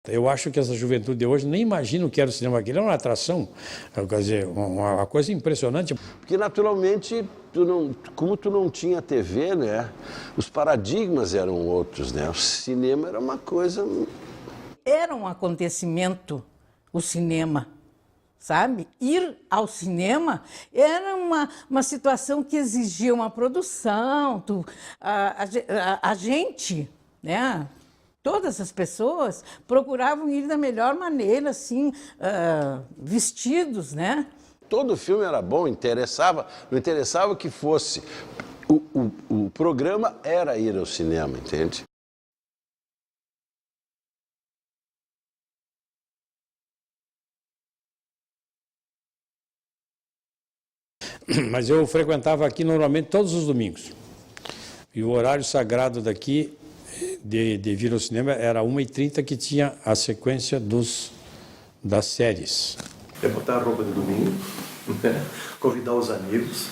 Eu acho que essa juventude de hoje nem imagina o que era o cinema. Aquilo é uma atração, quer dizer, uma coisa impressionante. Porque, naturalmente, como tu não tinha TV, né, os paradigmas eram outros, né? O cinema era uma coisa... Era um acontecimento, o cinema, sabe? Ir ao cinema era uma situação que exigia uma produção. A gente, né? Todas as pessoas procuravam ir da melhor maneira, assim, vestidos, né? Todo filme era bom, interessava, não interessava que fosse. O programa era ir ao cinema, entende? Mas eu frequentava aqui normalmente todos os domingos. E o horário sagrado daqui de vir ao cinema era 1h30, que tinha a sequência das séries. É botar a roupa de domingo, né? Convidar os amigos.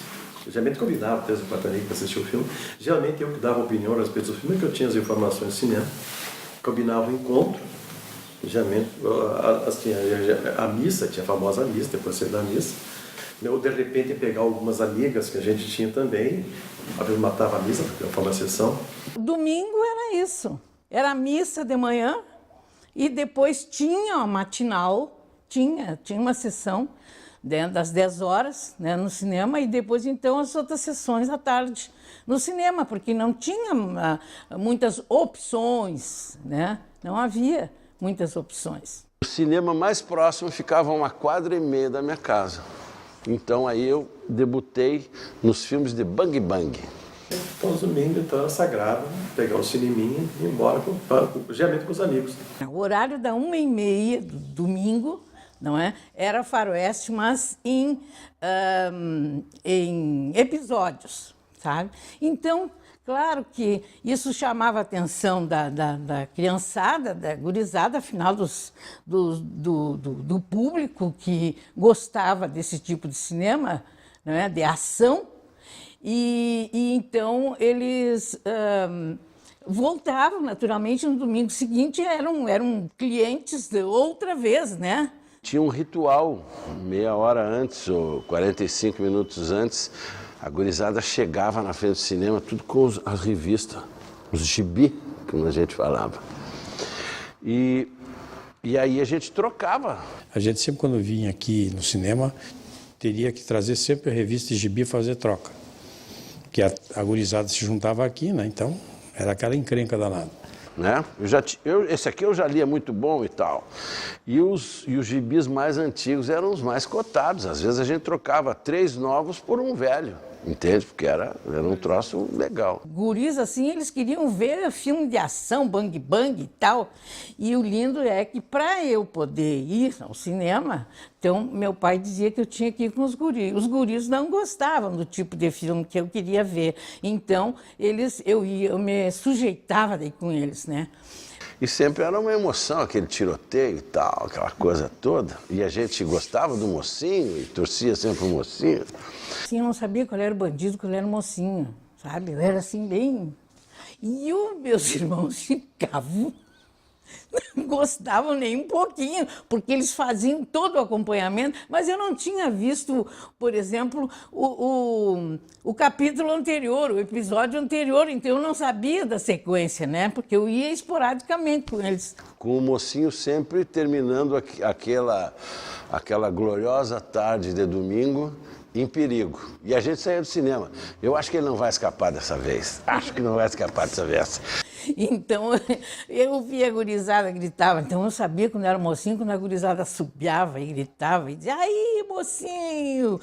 Eu geralmente convidava 3 ou 4 amigos para assistir o filme. Geralmente eu que dava opinião a respeito do filme, que eu tinha as informações do cinema. Combinava o encontro. Geralmente a missa, tinha a famosa missa, depois da missa. Ou de repente pegar algumas amigas que a gente tinha também, às vezes matava a missa, porque foi uma sessão. Domingo era isso, era a missa de manhã e depois tinha a matinal, tinha uma sessão das 10 horas, né, no cinema, e depois então as outras sessões à tarde no cinema, porque não tinha muitas opções, né? Não havia muitas opções. O cinema mais próximo ficava a 1,5 quadra da minha casa. Então aí eu debutei nos filmes de Bang Bang. Então, os domingos, então, era sagrado pegar o cineminha e ir embora, geralmente com os amigos. O horário da 1h30 do domingo, não é? Era faroeste, mas em episódios, sabe? Então, claro que isso chamava a atenção da criançada, da gurizada, afinal do público que gostava desse tipo de cinema, não é? De ação. E então eles voltavam naturalmente no domingo seguinte, eram clientes de outra vez, né? Tinha um ritual, meia hora antes ou 45 minutos antes, a gurizada chegava na frente do cinema, tudo com as revistas, os gibi, como a gente falava. E aí a gente trocava. A gente sempre, quando vinha aqui no cinema, teria que trazer sempre a revista e gibi e fazer troca. Porque a gurizada se juntava aqui, né? Então era aquela encrenca danada. Né? Esse aqui eu já lia muito bom e tal. E os gibis mais antigos eram os mais cotados. Às vezes a gente trocava 3 novos por um velho, entende? Porque era um troço legal. Guris, assim, eles queriam ver filme de ação, bang bang e tal. E o lindo é que para eu poder ir ao cinema, então meu pai dizia que eu tinha que ir com os guris. Os guris não gostavam do tipo de filme que eu queria ver. Então eu me sujeitava daí com eles, né? E sempre era uma emoção, aquele tiroteio e tal, aquela coisa toda. E a gente gostava do mocinho e torcia sempre o mocinho. Assim, eu não sabia qual era o bandido, qual era o mocinho, sabe? Eu era assim bem... E os meus irmãos ficavam... Não gostavam nem um pouquinho, porque eles faziam todo o acompanhamento, mas eu não tinha visto, por exemplo, o capítulo anterior, o episódio anterior, então eu não sabia da sequência, né? Porque eu ia esporadicamente com eles. Com o mocinho sempre terminando aquela gloriosa tarde de domingo em perigo. E a gente saía do cinema. Eu acho que ele não vai escapar dessa vez. Acho que não vai escapar dessa vez. Então, eu via a gurizada, gritava. Então, eu sabia quando era mocinho, quando a gurizada subiava e gritava, e dizia, aí, mocinho,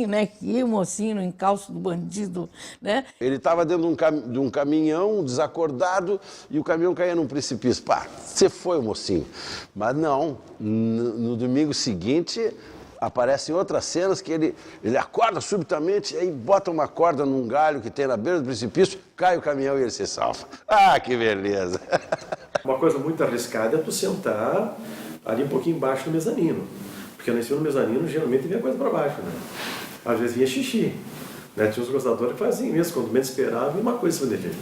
né? Que mocinho no encalço do bandido, né? Ele estava dentro de um caminhão, desacordado, e o caminhão caía num precipício. Pá, você foi o mocinho. Mas não, no domingo seguinte... Aparecem outras cenas que ele acorda subitamente, aí bota uma corda num galho que tem na beira do precipício, cai o caminhão e ele se salva. Ah, que beleza! Uma coisa muito arriscada é tu sentar ali um pouquinho embaixo do mezanino. Porque lá em cima do mezanino geralmente vinha coisa para baixo, né? Às vezes vinha xixi. Né? Tinha uns gostadores que faziam isso, quando menos esperava, e uma coisa se dele.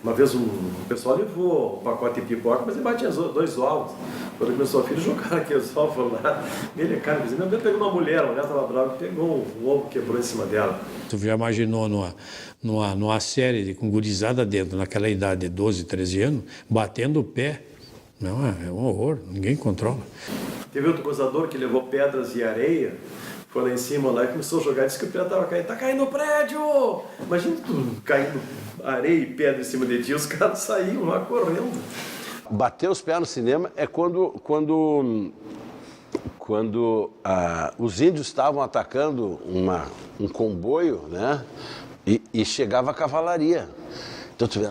Uma vez o pessoal levou um pacote de pipoca, mas ele batia 2 ovos. Quando começou a filha, jogaram aqueles ovos, foram lá, cara, meu Deus, pegou uma mulher, a mulher estava brava, pegou um ovo, quebrou em cima dela. Tu já imaginou numa série com gurizada dentro, naquela idade de 12, 13 anos, batendo o pé? Não, é um horror, ninguém controla. Teve outro gozador que levou pedras e areia, foi lá em cima lá e começou a jogar, disse que o prédio estava caindo. Tá caindo o prédio! Imagina tu caindo areia e pedra em cima de ti, os caras saíam lá correndo. Bater os pés no cinema é quando os índios estavam atacando um comboio, né? E chegava a cavalaria. Então tu vê...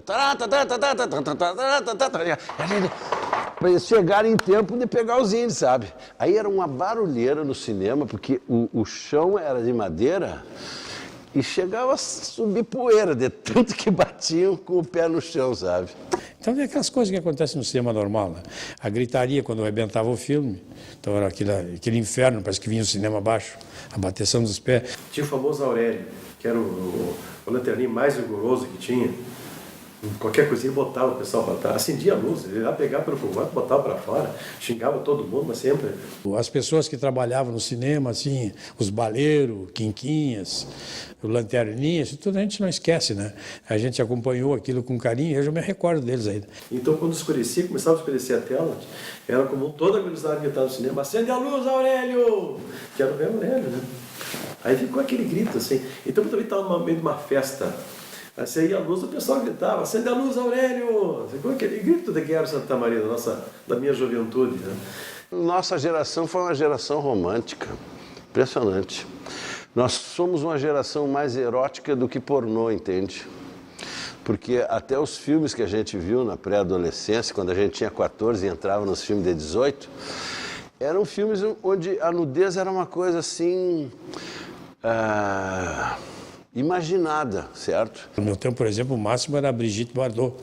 Para eles chegarem em tempo de pegar os índios, sabe? Aí era uma barulheira no cinema, porque o chão era de madeira e chegava a subir poeira, de tanto que batiam com o pé no chão, sabe? Então é aquelas coisas que acontecem no cinema normal, né? A gritaria quando arrebentava o filme, então era aquele inferno, parece que vinha o cinema abaixo, a bateção dos pés. Tinha o famoso Aurélio, que era o lanterninho mais rigoroso que tinha. Qualquer coisinha botava o pessoal para trás, acendia a luz, ele ia pegar pelo fogão, botava para fora, xingava todo mundo, mas sempre. As pessoas que trabalhavam no cinema, assim, os baleiros, quinquinhas, o lanterninha, isso tudo a gente não esquece, né? A gente acompanhou aquilo com carinho, eu já me recordo deles ainda. Então, quando escurecia, começava a escurecer a tela, era comum toda a gurizada que estava no cinema, acende a luz, Aurélio! Que era o velho Aurélio, né? Aí ficou aquele grito, assim. Então, eu também estava no meio de uma festa. Acende a luz, o pessoal gritava, acende a luz, Aurélio! Ficou aquele grito de guerra Santa Maria, da minha juventude. Né? Nossa geração foi uma geração romântica, impressionante. Nós somos uma geração mais erótica do que pornô, entende? Porque até os filmes que a gente viu na pré-adolescência, quando a gente tinha 14 e entrava nos filmes de 18, eram filmes onde a nudez era uma coisa assim... imaginada, certo? No meu tempo, por exemplo, o máximo era a Brigitte Bardot.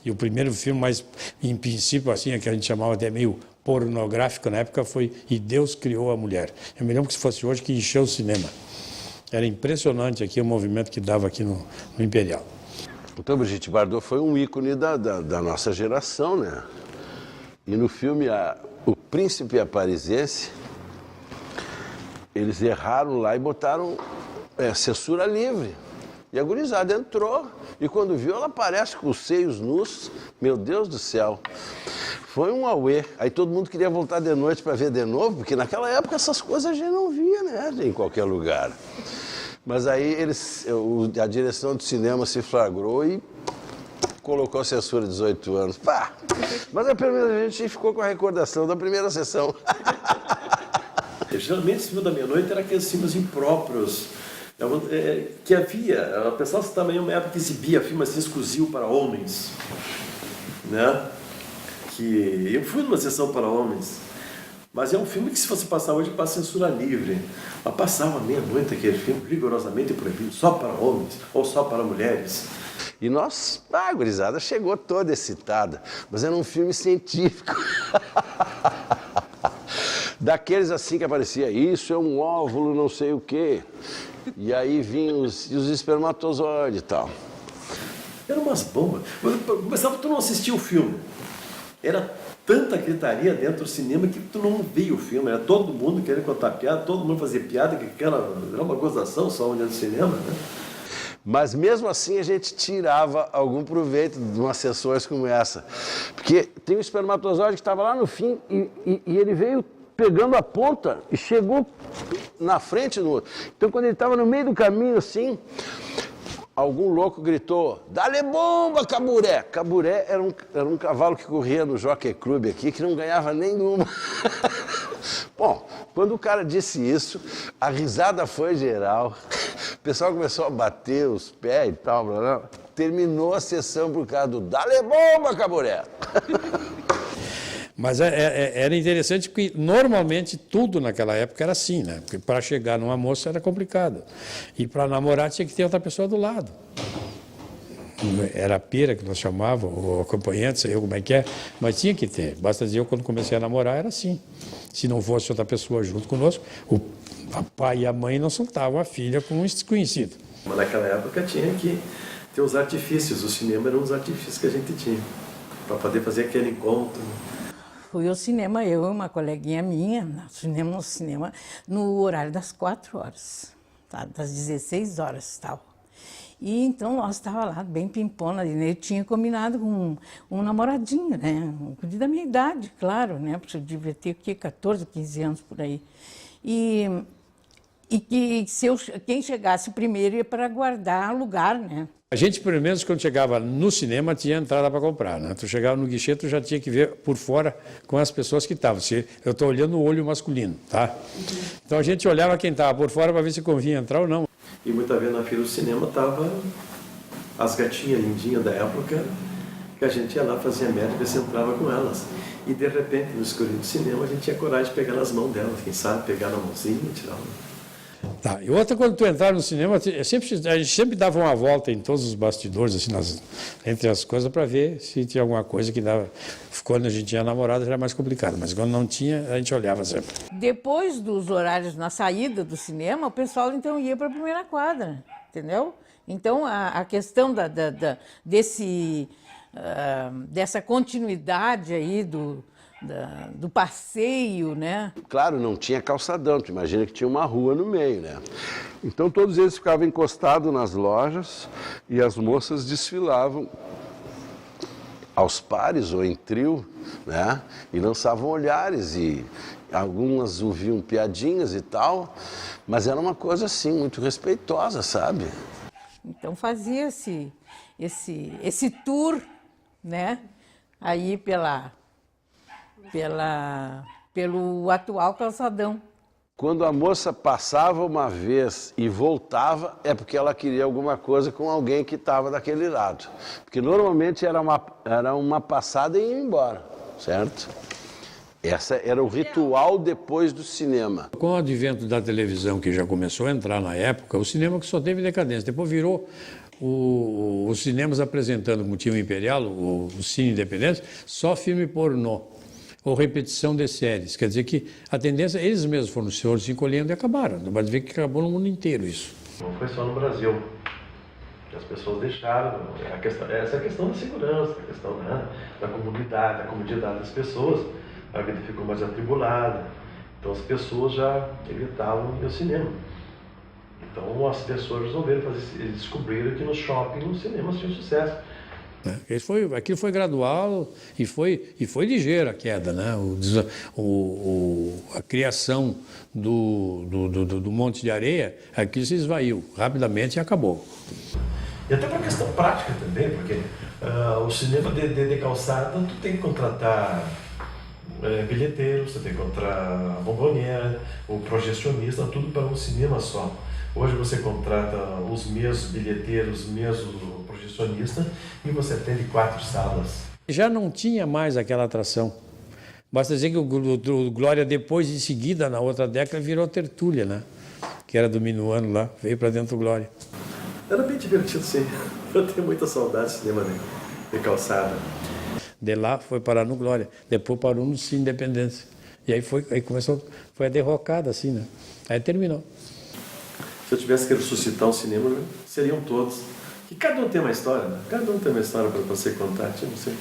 E o primeiro filme mais, em princípio, assim, que a gente chamava até meio pornográfico na época, foi E Deus Criou a Mulher. Eu me lembro que se fosse hoje que encheu o cinema. Era impressionante aqui o movimento que dava aqui no Imperial. Então, Brigitte Bardot foi um ícone da nossa geração, né? E no filme O Príncipe e a Parisense, eles erraram lá e botaram censura livre. E a gurizada entrou, e quando viu, ela aparece com os seios nus. Meu Deus do céu. Foi um auê. Aí todo mundo queria voltar de noite para ver de novo, porque naquela época essas coisas a gente não via, né? Em qualquer lugar. Mas aí a direção do cinema se flagrou e colocou a censura de 18 anos. Pá! Mas pelo menos a gente ficou com a recordação da primeira sessão. Geralmente, esse filme da meia-noite era aqueles filmes impróprios, que havia, a pessoa também uma época que exibia filmes assim, exclusivo para homens, né? Que eu fui numa sessão para homens, mas é um filme que se fosse passar hoje para censura livre, mas passava meia-noite aquele filme rigorosamente proibido, só para homens ou só para mulheres. E a gurizada chegou toda excitada, mas era um filme científico. Daqueles assim que aparecia, isso é um óvulo, não sei o quê. E aí vinham os espermatozoides e tal. Eram umas bombas. Começava, tu não assistia o filme. Era tanta gritaria dentro do cinema que tu não via o filme. Era todo mundo querendo contar piada, todo mundo fazia piada, que era uma gozação só dentro do cinema, né? Mas mesmo assim a gente tirava algum proveito de umas sessões como essa. Porque tem um espermatozoide que estava lá no fim e ele veio pegando a ponta e chegou na frente do outro. Então, quando ele estava no meio do caminho, assim, algum louco gritou, dá-lhe bomba, Caburé! Caburé era um cavalo que corria no Jockey Club aqui, que não ganhava nenhuma. Bom, quando o cara disse isso, a risada foi geral. O pessoal começou a bater os pés e tal, blá, blá. Terminou a sessão por causa do dá-lhe bomba, Caburé! Mas era interessante porque normalmente tudo naquela época era assim, né? Porque para chegar numa moça era complicado. E para namorar tinha que ter outra pessoa do lado. Era a pira que nós chamávamos, ou acompanhante, sei eu como é que é, mas tinha que ter. Basta dizer, eu quando comecei a namorar era assim. Se não fosse outra pessoa junto conosco, o pai e a mãe não soltavam a filha com um desconhecido. Mas naquela época tinha que ter os artifícios. O cinema era um dos artifícios que a gente tinha para poder fazer aquele encontro. Fui ao cinema, eu e uma coleguinha minha, no cinema no horário das 4 horas, tá? Das 16 horas e tal. E então nós estávamos lá, bem pimpona, né? Eu tinha combinado com um namoradinho, né? Da minha idade, claro, né? Porque eu devia ter 14, 15 anos por aí. E que quem chegasse primeiro ia para guardar lugar, né? A gente, pelo menos, quando chegava no cinema, tinha entrada para comprar, né? Tu chegava no guichê, tu já tinha que ver por fora com as pessoas que estavam. Eu estou olhando o olho masculino, tá? Então a gente olhava quem estava por fora para ver se convinha entrar ou não. E muitas vezes na fila do cinema tava as gatinhas lindinhas da época, que a gente ia lá, fazia médica e se entrava com elas. E de repente, no escurinho do cinema, a gente tinha coragem de pegar nas mãos delas, quem sabe, pegar na mãozinha e tirar uma. Tá. E outra, quando tu entrar no cinema, a gente sempre dava uma volta em todos os bastidores, assim, entre as coisas, para ver se tinha alguma coisa que dava. Quando a gente tinha namorado era mais complicado, mas quando não tinha, a gente olhava sempre. Depois dos horários na saída do cinema, o pessoal então ia para a primeira quadra, entendeu? Então a questão dessa continuidade aí do passeio, né? Claro, não tinha calçadão, tu imagina que tinha uma rua no meio, né? Então todos eles ficavam encostados nas lojas e as moças desfilavam aos pares ou em trio, né? E lançavam olhares e algumas ouviam piadinhas e tal, mas era uma coisa assim, muito respeitosa, sabe? Então fazia-se esse tour, né? Aí pelo atual calçadão. Quando a moça passava uma vez e voltava, é porque ela queria alguma coisa com alguém que estava daquele lado. Porque normalmente era uma passada e ia embora, certo? Esse era o ritual depois do cinema. Com o advento da televisão, que já começou a entrar na época, o cinema que só teve decadência. Depois virou os cinemas apresentando, como tinha o Imperial, o Cine Independente, só filme pornô ou repetição de séries. Quer dizer que a tendência, eles mesmos foram se encolhendo e acabaram. Mas ver que acabou no mundo inteiro isso. Não foi só no Brasil. As pessoas deixaram essa questão da segurança, a questão, né, da comunidade, da comodidade das pessoas. A vida ficou mais atribulada. Então as pessoas já evitavam ir ao cinema. Então as pessoas resolveram descobriram que no shopping, nos cinemas tinha sucesso. Aquilo foi gradual e foi ligeira a queda, né? A criação do monte de areia, aquilo se esvaiu rapidamente e acabou. E até para questão prática também, porque o cinema de calçada, tu tem que contratar bilheteiros, você tem que contratar bomboniera, o projecionista, tudo para um cinema só. Hoje você contrata os mesmos bilheteiros, os mesmos projecionistas e você atende 4 salas. Já não tinha mais aquela atração. Basta dizer que o Glória, depois, em seguida, na outra década, virou Tertúlia, né? Que era do Minuano lá, veio para dentro do Glória. Era bem divertido, sim. Eu tenho muita saudade de cinema de calçada. De lá foi parar no Glória, depois parou no Cine Independência. E aí começou, foi a derrocada, assim, né? Aí terminou. Se eu tivesse que ressuscitar um cinema, seriam todos. Que cada um tem uma história, né? Cada um tem uma história para você contar, tipo assim.